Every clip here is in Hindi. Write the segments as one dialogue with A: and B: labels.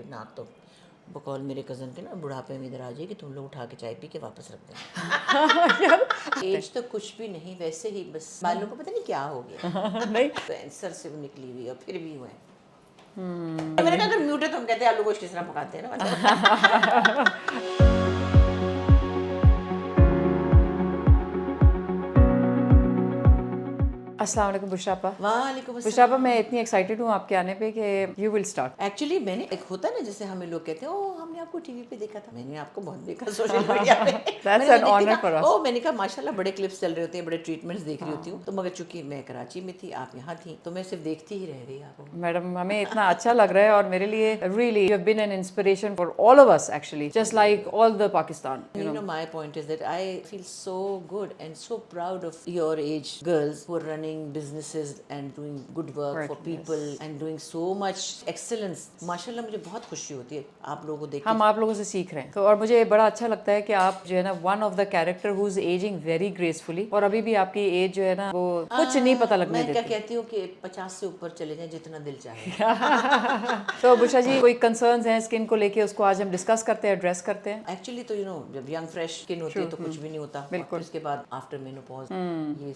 A: नाक तो बकौल मेरे कज़न के ना बुढ़ापे में इधर आ जाएगी, तुम लोग उठा के चाय पी के वापस रख देना। एज तो कुछ भी नहीं, वैसे ही बस बालों को पता नहीं क्या हो गया।
B: नहीं
A: कैंसर से भी निकली हुई और फिर भी हुए। मैंने कहा अगर म्यूट है तो हम कहते हैं आलू गोश्त किस तरह पकाते हैं ना।
B: अस्सलाम वालेकुम बुशरापा।
A: वालेकुम
B: बुशरापा, मैं इतनी एक्साइटेड हूँ आपके आने पे कि यू विल स्टार्ट।
A: एक्चुअली मैंने एक होता है ना, जैसे हमें लोग कहते हैं ओ हमने आपको टीवी पे देखा था, मैंने आपको बहुत देखा सोशल मीडिया पे।
B: That's an honor for us.
A: ओ मैंने कहा माशाल्लाह बड़े क्लिप्स चल रहे होते हैं, बड़े ट्रीटमेंट्स देख रही होती हूँ, तो मगर चूंकि मैं कराची में थी, आप यहाँ थी, तो मैं सिर्फ देखती ही रह गई आपको।
B: मैडम, हमें इतना अच्छा लग रहा है और मेरे लिए really you have been an inspiration for all of us actually, just like all the Pakistan.
A: You know, my point is that I feel so good and so proud of your age girls who are running businesses and doing good work for people and doing so much excellence. माशाल्लाह मुझे बहुत खुशी होती है आप लोगों को देख के।
B: हम आप लोगों से सीख रहे हैं तो, और मुझे बड़ा अच्छा लगता है कि आप जो है ना one of the character who is ageing very gracefully, और अभी भी आपकी एज जो है ना वो कुछ नहीं पता लगने
A: मैं क्या
B: देती।
A: कहती हूँ कि 50 से ऊपर चले जाएं जितना दिल चाहे।
B: तो बुशा जी, कोई कंसर्न्स हैं स्किन को लेके, उसको आज हम डिस्कस करते हैं, एड्रेस करते हैं।
A: एक्चुअली तो जब यंग फ्रेश स्किन होती है तो कुछ भी नहीं होता, बिल्कुल। उसके बाद आफ्टर मेनोपॉज ये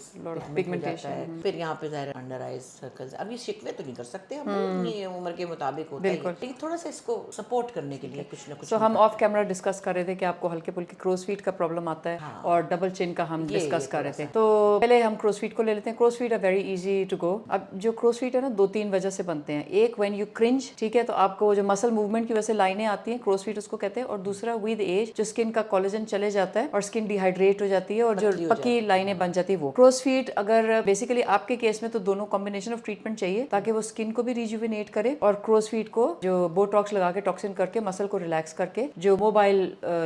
A: पिगमेंटेशन है, फिर यहाँ पे ज़ाहिर अंडर आइज सर्कल्स। अब ये शिकवे तो नहीं कर सकते हम, अपनी उम्र के मुताबिक होता है, लेकिन थोड़ा सा इसको सपोर्ट करने के लिए कुछ ना कुछ।
B: तो हम ऑफ कैमरा डिस्कस कर रहे थे कि आपको हल्के फुल्के क्रोस फीट का प्रॉब्लम आता है और डबल चिन का हम डिस्कस कर रहे थे। तो पहले हम क्रोस फीट को ले लेते हैं। Crow's feet are very easy to go. अब जो क्रोस फीट है ना, 2-3 वजह से बनते हैं। एक, व्हेन यू क्रिंज, ठीक है, तो आपको जो मसल मूवमेंट की वजह से लाइनें आती हैं, क्रोस फीट उसको कहते हैं। और दूसरा, विद एज जो स्किन का कोलेजन चले जाता है और स्किन डिहाइड्रेट हो जाती है और जो पक्की लाइनें बन जाती है वो। क्रोस फीट अगर बेसिकली आपके केस में तो दोनों कॉम्बिनेशन ऑफ ट्रीटमेंट चाहिए ताकि वो स्किन को भी रिजुविनेट करे और क्रोस फीट को जो बोटॉक्स लगा के टॉक्सिन करके मसल को रिलैक्स करके जो मोबाइल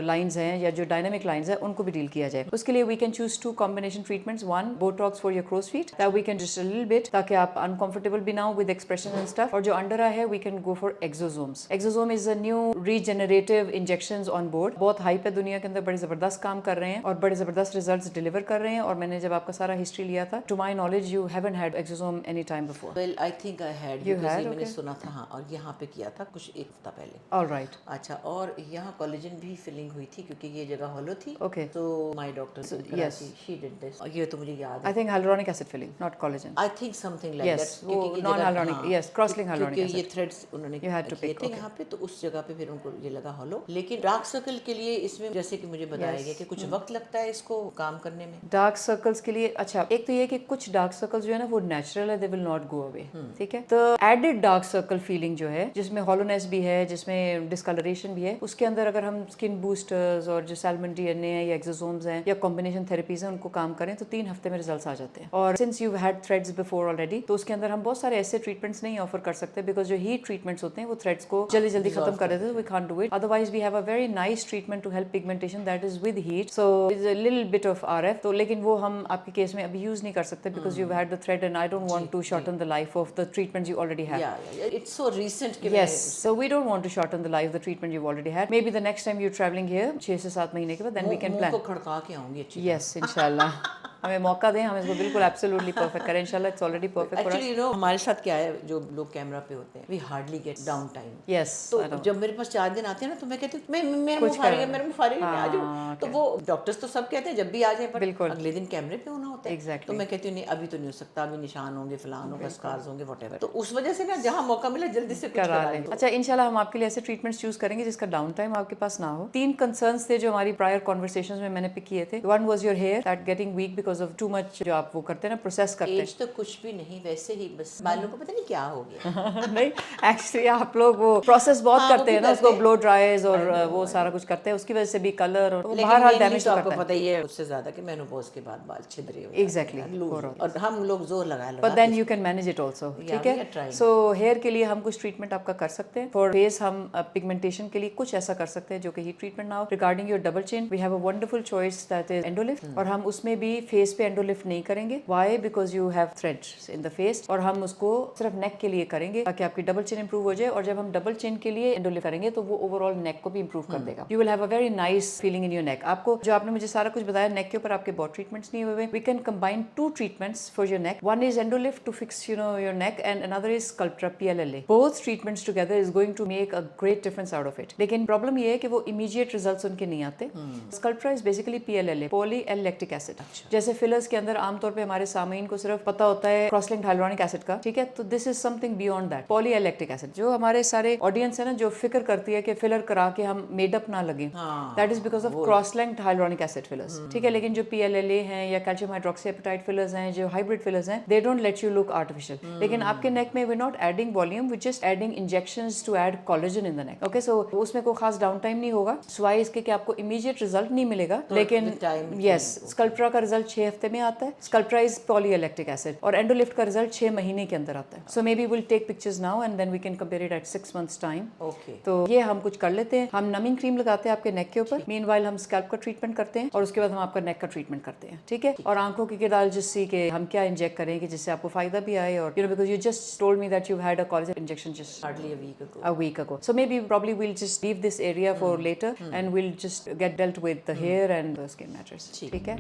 B: लाइंस हैं या जो डायनामिक लाइंस हैं उनको भी डील किया जाए। उसके लिए we can choose 2 combination treatments. One, Botox for your crow's feet, that we can just a little bit ताकि आप अनकंफर्टेबल भी ना हो विद एक्सप्रेशन एंड स्टफ। और जो अंडर आई है, we can go for exosomes. Exosome is a new regenerative injections on board. बहुत हाइप है दुनिया के अंदर, बड़े जबरदस्त काम कर रहे हैं और बड़े जबरदस्त रिजल्ट्स डिलीवर कर रहे हैं। और मैंने जब आपका सारा हिस्ट्री लिया था, to my knowledge you haven't had exosome any time before.
A: Well I think I had,
B: You had,
A: मैंने
B: okay.
A: सुना था हाँ, और यहाँ पे किया था कुछ एक हफ्ता पहले।
B: ऑलराइट,
A: अच्छा, और यहाँ कोलेजन भी फिलिंग हुई थी क्योंकि ये जगह हॉलो थी।
B: ओके।
A: तो my doctor
B: yes.
A: She did this, और ये तो मुझे याद है।
B: I think hyaluronic acid filling, not collagen.
A: I think something like
B: Yes,
A: that,
B: वो
A: क्योंकि ये
B: non
A: जगह
B: hyaluronic, yes, cross-linked hyaluronic
A: क्योंकि ये
B: acid.
A: थ्रेड्स उन्होंने
B: You had to
A: किए
B: pick,
A: थे
B: okay.
A: यहाँ पे, तो उस जगह पे फिर उनको ये लगा हॉलो। लेकिन डार्क सर्कल के लिए इसमें जैसे कि मुझे बताया गया कि कुछ वक्त लगता है इसको काम करने में।
B: डार्क सर्कल्स के लिए अच्छा, एक तो ये कि कुछ डार्क सर्कल्स जो है ना वो नेचुरल है, they will not go away, ठीक है। तो एडेड डार्क सर्कल फीलिंग जो है, जिसमें हॉलोनेस भी है, जिसमें डिस्कलरेशन भी है, उसके अंदर अगर हम स्किन बूस्टर्स और जो सैल्मन डीएनए है या एक्सोसोम्स हैं या कॉम्बिनेशन थेरेपीज हैं उनको काम करें तो 3 हफ्ते में रिजल्ट्स आ जाते हैं। और since you had threads before already, तो उसके अंदर हम बहुत सारे ऐसे ट्रीटमेंट्स नहीं ऑफर कर सकते बिकॉज जो हीट ट्रीटमेंट्स होते हैं वो थ्रेड्स को जल्दी जल्दी खत्म कर देते हैं, we can't do it. Otherwise we have a very nice treatment to help pigmentation that is with heat, so is a little bit of RF. तो लेकिन वो हम आपके केस में अभी यूज नहीं कर सकते because you had the thread and I don't want to shorten the life of the treatments you already have.
A: It's so recent कि
B: Yes, so we don't want to shorten the life of the treatment you've already had. Maybe the next time you're traveling here, 6 से 7 महीने के बाद, then we can
A: मुंह
B: plan.
A: को खड़का के आऊंगी अच्छी।
B: Yes, इंशाल्लाह। हमें मौका दें, हम इसको बिल्कुल एब्सोल्युटली परफेक्ट करें इंशाल्लाह। It's already perfect for us.
A: Actually हमारे साथ क्या है, जो लोग कैमरा पे होते हैं, we hardly get down time.
B: Yes,
A: तो जब मेरे पास 4 दिन आते हैं ना, तो मैं कहती हूँ मेरा मुंह फारिग है, मेरा मुंह फारिग है, आ जाओ। तो वो डॉक्टर्स तो सब कहते हैं जब भी आ जाए, पर अगले दिन कैमरे पे होना होता है।
B: Exactly.
A: तो मैं कहती हूँ नहीं, अभी तो नहीं हो सकता, अभी निशान होंगे, फलान होगा, स्कार्स होंगे, व्हाटएवर। तो उस वजह से ना जहाँ मौका मिला जल्दी से कुछ
B: करा
A: करा
B: लें।
A: लो।
B: अच्छा, इंशाल्लाह हम आपके लिए ऐसे ट्रीटमेंट्स चूज करेंगे जिसका डाउन टाइम आपके पास ना हो। 3 कंसर्न्स थे जो हमारी प्रायर कॉन्वर्सेशंस में मैंने पिक किए थे। One was your hair that getting weak because of too much, जो आप वो करते हैं ना, प्रोसेस करते हैं।
A: एज तो कुछ भी नहीं, वैसे ही बस बालों को पता नहीं क्या हो गया।
B: नहीं, एक्चुअली आप लोग वो प्रोसेस बहुत
A: हाँ,
B: करते हैं ना, उसको ब्लो ड्राइज और वो सारा कुछ करते हैं, उसकी वजह से भी कलर और वो बाहर हाल डैमेज
A: तो
B: तो
A: आपको
B: करता है।
A: पता ही है उससे ज्यादा कि मेनोपॉज के बाद बाल छिदरे हो
B: Exactly,
A: और हम लोग जोर लगा
B: but then you can manage it also, ठीक है। सो हेयर के लिए हम कुछ ट्रीटमेंट आपका कर सकते हैं। फॉर फेस हम पिगमेंटेशन के लिए कुछ ऐसा कर सकते हैं जो कि हीट ट्रीटमेंट ना हो। Regarding your double chin, we have a wonderful choice that is endolift, और हम उसमें भी फेस फेस पे एंडोलिफ्ट नहीं करेंगे। Why? Because you have threads in the face, और हम उसको सिर्फ नेक के लिए करेंगे ताकि आपकी डबल चिन इंप्रूव हो जाए। और जब हम डबल चिन के लिए एंडोलिफ्ट करेंगे तो वो ओवरऑल नेक को भी इंप्रूव कर देगा। You will have a very nice feeling in your neck. आपको जो आपने मुझे सारा कुछ बताया नेक के ऊपर, आपके बहुत ट्रीटमेंट्स नहीं हुए। We can combine 2 treatments for your neck. One is Endolift to fix your neck, and another is Sculptra PLLA. Both treatments together is going to make a great difference out of it. लेकिन प्रॉब्लम ये है कि वो immediate results उनके नहीं आते। Sculptra is basically PLLA, poly L-lactic acid। जैसे फिलर्स के अंदर आमतौर पे हमारे सामीन को सिर्फ पता होता है क्रॉस-लिंक्ड हाइलुरोनिक एसिड का, ठीक है, तो this is something beyond that, poly L-lactic acid। जो हमारे सारे ऑडियंस है ना जो फिक्र करती है कि फिलर करा के हम मेडअप ना लगे, that is because of cross-linked hyaluronic acid fillers, ठीक है। लेकिन जो PLLA हैं या कैल्शियम हाइड्रोक्सीएपेटाइट फिलर्स हैं, जो हाइब्रिड फिलर्स हैं, they don't let you look artificial. लेकिन आपके नेक में we not adding volume, we just adding injections to add collagen in the neck. Okay, so उसमें कोई खास डाउन टाइम नहीं होगा, स्वाई इसके कि आपको इमीडिएट रिजल्ट नहीं मिलेगा, लेकिन यस, स्कल्प्ट्रा का रिजल्ट 6 हफ्ते में आता है। स्कल्प्ट्रा इज पॉलीएलेक्टिक एसिड, और एंडोलिफ्ट का रिजल्ट 6 महीने के अंदर आता है। So maybe will take pictures now and then we can compare it at 6 months time.
A: Okay,
B: तो ये हम कुछ कर लेते हैं। हम नमिंग क्रीम लगाते हैं आपके नेक के ऊपर, मीनवाइल हम स्कैल्प का ट्रीटमेंट करते हैं, और उसके बाद हम आपका नेक का ट्रीटमेंट करते हैं, ठीक है। और आंखों की किरदार जिससे कि हम क्या इंजेक्ट करें कि जिससे आपको फायदा भी आए, और because you just told me that you had a collagen injection just
A: hardly a week ago.
B: So maybe probably we'll just leave this area for later, and we'll just get dealt with the hair and the skin matters. ठीक है।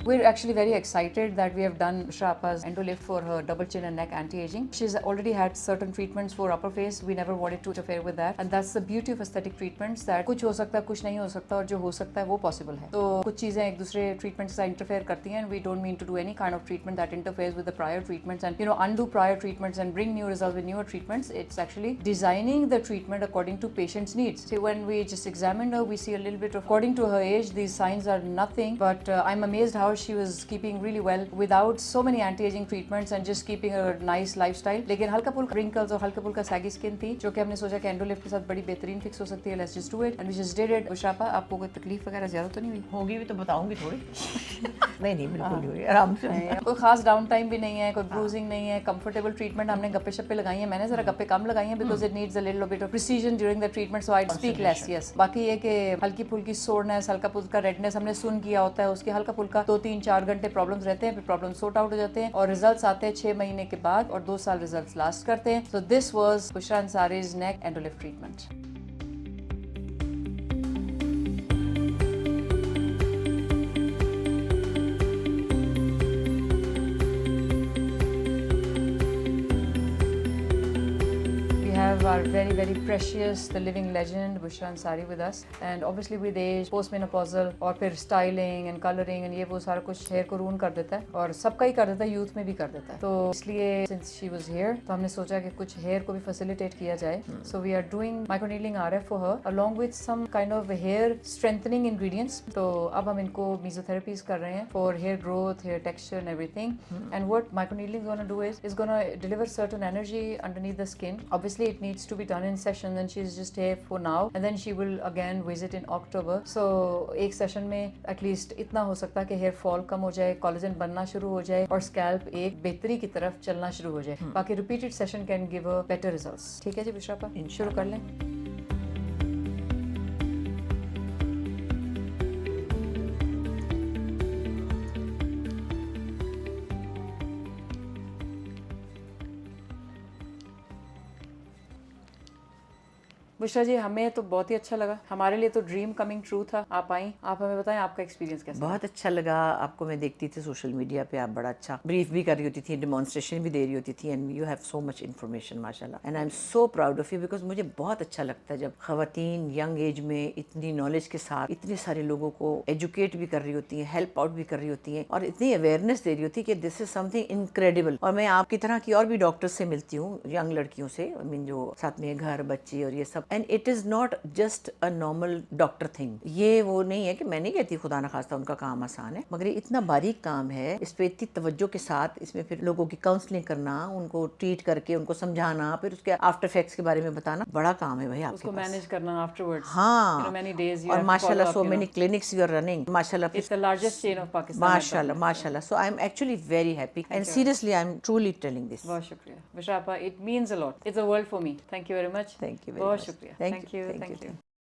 B: We're actually very excited that we have done Shrapa's Endolift for her double chin and neck anti-aging. She's already had certain treatments for upper face. We never wanted to interfere with that, and that's the beauty of aesthetic treatments, that कुछ हो सकता है, कुछ नहीं हो सकता, और जो हो सकता है वो possible है। तो कुछ चीजें एक दूसरे treatments से interfere करती हैं, and we don't mean to do any kind of treatment that interferes with the prior treatments and undo prior treatments and bring new results with newer treatments. It's actually designing the treatment according to patient's needs. See, when we just examined her, we see a little bit of, according to her age, these signs are nothing, but I'm amazed how she was keeping really well without so many anti-aging treatments and just keeping a nice lifestyle. लेकिन हल्का फुल्का wrinkles और हल्का फुल्का saggy skin थी, जो कि हमने सोचा कि एंडोलिफ्ट के साथ बड़ी बेहतरीन फिक्स हो सकती है। Let's just do it, and we just did it. श्रापा, आपको कोई तकलीफ वगैरह ज्यादा तो नहीं हुई?
A: होगी भी तो बताऊंगी थोड़ी। नहीं बिल्कुल नहीं हुई, आराम से।
B: कोई खास डाउन टाइम भी नहीं है, कोई ब्रूजिंग नहीं है, कंफर्टेबल ट्रीटमेंट। हमने गप्पे शप्पे लगाई हैं, मैंने जरा गप्पे कम लगाई हैं because it needs a little bit of precision during the treatment, so I speak less. Yes, बाकी ये कि हल्की फुल्की सोरनेस, हल्का फुल्का रेडनेस हमने सुन किया होता है, उसके हल्का फुल्का 2-3-4 घंटे प्रॉब्लम्स रहते हैं, फिर प्रॉब्लम सॉर्ट आउट हो जाते हैं, और रिजल्ट्स आते हैं 6 महीने के बाद, और 2 साल रिजल्ट्स लास्ट करते हैं। So this was Bushra Ansari's neck endolift treatment. Have our very very precious, the living legend Bushra Ansari with us, and obviously with age, postmenopausal, और फिर styling and coloring and ये वो सारा कुछ हेयर को रून कर देता है, और सबका ही कर देता है, यूथ में भी कर देता है। तो इसलिए since she was here, तो हमने सोचा कि कुछ हेयर को भी facilitate किया जाए। So we are doing microneedling RF for her along with some kind of hair strengthening ingredients. तो अब हम इनको mesotherapies कर रहे हैं for hair growth, hair texture and everything. And what microneedling is going to do is going to deliver certain energy underneath the skin. Obviously it needs to be done in sessions, and she's just here for now, and then she will again visit in October. So एक सेशन में एटलीस्ट इतना हो सकता है कि हेयर फॉल कम हो जाए, कोलेजन बनना शुरू हो जाए, और स्कैल्प एक बेहतरी की तरफ चलना शुरू हो जाए। बाकी repeated session can give a better results. ठीक है जी बुशरा, शुरू कर लें। बुशरा जी, हमें तो बहुत ही अच्छा लगा, हमारे लिए तो ड्रीम कमिंग ट्रू था। आप आई, आप हमें बताएं आपका एक्सपीरियंस कैसा?
A: बहुत अच्छा लगा। आपको मैं देखती थी सोशल मीडिया पे, आप बड़ा अच्छा ब्रीफ भी कर रही होती थी, डेमोन्स्ट्रेशन भी दे रही होती थी, and you have so much information माशाल्लाह, and I am so proud of you, because मुझे बहुत अच्छा लगता है जब खवातीन यंग एज में इतनी नॉलेज के साथ इतने सारे लोगों को एजुकेट भी कर रही होती हैं, हेल्प आउट भी कर रही होती हैं, और इतनी अवेयरनेस दे रही होती है कि दिस इज समथिंग इनक्रेडिबल। और मैं आपकी तरह की और भी डॉक्टर्स से मिलती हूँ, यंग लड़कियों से, आई मीन जो साथ में घर बच्चे और ये सब, and it is not just a normal doctor thing. ये वो नहीं है कि मैं नहीं कहती खुदा ना खास्ता उनका काम आसान है, मगर ये इतना बारीक काम है, इस पे इतनी तवज्जो के साथ इसमें फिर लोगों की काउंसलिंग करना, उनको ट्रीट करके उनको समझाना, फिर उसके आफ्टर इफेक्ट्स के बारे में बताना, बड़ा काम है भाई आपके
B: उसको
A: पास।
B: मैनेज करना आफ्टरवर्ड्स,
A: हाँ,
B: many days you
A: और
B: have to
A: माशाल्लाह
B: follow
A: so
B: up,
A: many clinics you are running, माशाल्लाह।
B: it's the largest chain of Pakistan at the
A: माशाल्लाह
B: moment.
A: माशाल्लाह। So I am actually very happy and seriously I am truly telling this.
B: बहुत शुक्रिया बिशरा आपा, it means a lot, it's a world for me, thank you very much,
A: thank you very
B: बहुत
A: मच।
B: शुक्रिया,
A: thank
B: thank
A: you
B: you,
A: thank
B: thank
A: you.
B: you.